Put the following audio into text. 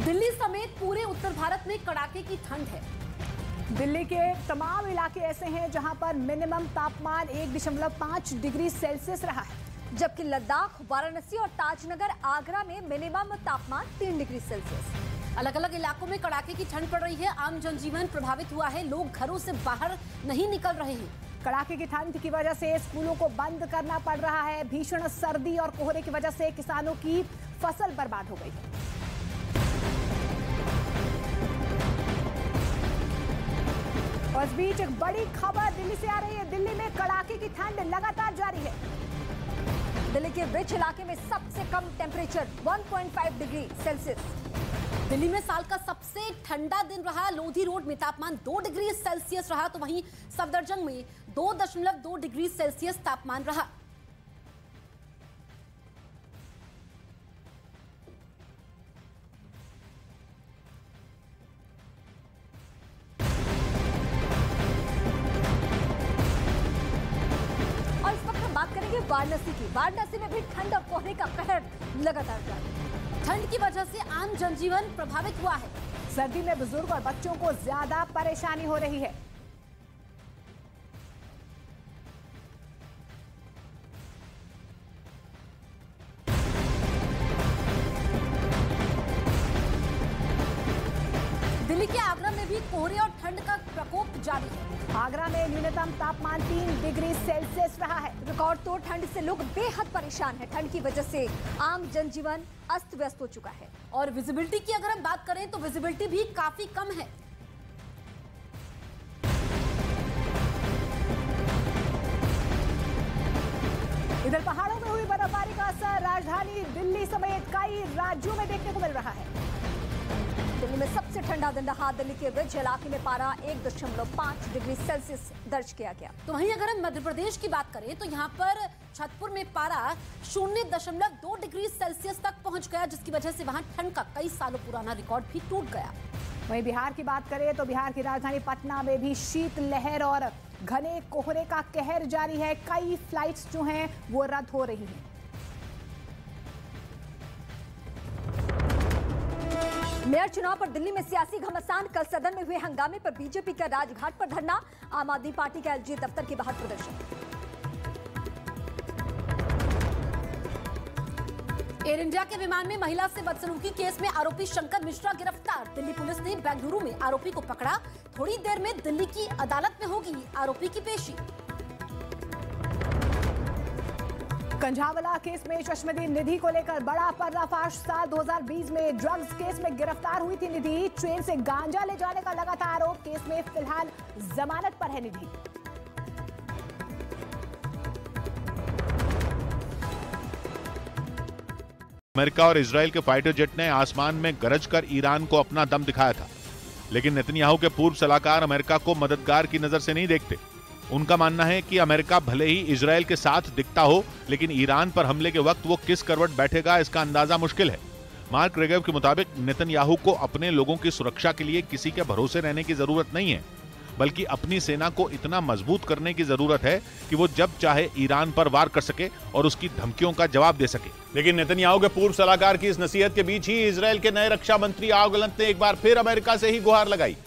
दिल्ली समेत पूरे उत्तर भारत में कड़ाके की ठंड है। दिल्ली के तमाम इलाके ऐसे हैं जहां पर मिनिमम तापमान 1.5 डिग्री सेल्सियस रहा है, जबकि लद्दाख, वाराणसी और ताजनगर, आगरा में मिनिमम तापमान 3 डिग्री सेल्सियस। अलग अलग इलाकों में कड़ाके की ठंड पड़ रही है। आम जनजीवन प्रभावित हुआ है। लोग घरों से बाहर नहीं निकल रहे हैं। कड़ाके की ठंड की वजह से स्कूलों को बंद करना पड़ रहा है। भीषण सर्दी और कोहरे की वजह से किसानों की फसल बर्बाद हो गई है। और इस बीच एक बड़ी खबर दिल्ली से आ रही है। दिल्ली में कड़ाके की ठंड लगातार जारी है। दिल्ली के ब्रिज इलाके में सबसे कम टेम्परेचर 1.5 डिग्री सेल्सियस। दिल्ली में साल का सबसे ठंडा दिन रहा। लोधी रोड में तापमान 2 डिग्री सेल्सियस रहा, तो वहीं सफदरजंग में 2.2 डिग्री सेल्सियस तापमान रहा। और इस वक्त हम बात करेंगे वाराणसी की। वाराणसी में भी ठंड और कोहरे का कहर लगातार जारी है। ठंड की वजह से आम जनजीवन प्रभावित हुआ है। सर्दी में बुजुर्ग और बच्चों को ज्यादा परेशानी हो रही है। दिल्ली के आगरा में भी कोहरे और ठंड का प्रकोप जारी है। आगरा में न्यूनतम तापमान 3 डिग्री सेल्सियस रहा है। रिकॉर्ड तोड़ ठंड से लोग बेहद परेशान हैं। ठंड की वजह से आम जनजीवन अस्त व्यस्त हो चुका है। और विजिबिलिटी की अगर हम बात करें तो विजिबिलिटी भी काफी कम है। इधर पहाड़ों में हुई बर्फबारी का असर राजधानी दिल्ली समेत कई राज्यों में देखने को मिल रहा है। दिल्ली में सबसे ठंडा दिन रहा। दिल्ली के ब्रिज इलाके में पारा 1.5 डिग्री सेल्सियस दर्ज किया गया। तो वहीं अगर हम मध्य प्रदेश की बात करें तो यहाँ पर छतरपुर में पारा 0.2 डिग्री सेल्सियस तक पहुंच गया, जिसकी वजह से वहां ठंड का कई सालों पुराना रिकॉर्ड भी टूट गया। वहीं बिहार की बात करें तो बिहार की राजधानी पटना में भी शीतलहर और घने कोहरे का कहर जारी है। कई फ्लाइट्स जो हैं वो रद्द हो रही हैं। मेयर चुनाव पर दिल्ली में सियासी घमासान। कल सदन में हुए हंगामे पर बीजेपी का राजघाट पर धरना, आम आदमी पार्टी का एलजी दफ्तर के बाहर प्रदर्शन। एयर इंडिया के विमान में महिला से बदसलूकी केस में आरोपी शंकर मिश्रा गिरफ्तार। दिल्ली पुलिस ने बेंगलुरु में आरोपी को पकड़ा। थोड़ी देर में दिल्ली की अदालत में होगी आरोपी की पेशी। कंझावला केस में चश्मदीद निधि को लेकर बड़ा पर्दाफाश। साल 2020 में ड्रग्स केस में गिरफ्तार हुई थी निधि। ट्रेन से गांजा ले जाने का लगा था आरोप। केस में फिलहाल जमानत पर है निधि। अमेरिका और इजराइल के फाइटर जेट ने आसमान में गरज कर ईरान को अपना दम दिखाया था, लेकिन नेतन्याहू के पूर्व सलाहकार अमेरिका को मददगार की नजर से नहीं देखते। उनका मानना है कि अमेरिका भले ही इजराइल के साथ दिखता हो, लेकिन ईरान पर हमले के वक्त वो किस करवट बैठेगा इसका अंदाजा मुश्किल है। मार्क रेगेव के मुताबिक नेतन्याहू को अपने लोगों की सुरक्षा के लिए किसी के भरोसे रहने की जरूरत नहीं है, बल्कि अपनी सेना को इतना मजबूत करने की जरूरत है कि वो जब चाहे ईरान पर वार कर सके और उसकी धमकियों का जवाब दे सके। लेकिन नेतन्याहू के पूर्व सलाहकार की इस नसीहत के बीच ही इजराइल के नए रक्षा मंत्री योआव गैलेंट ने एक बार फिर अमेरिका से ही गुहार लगाई।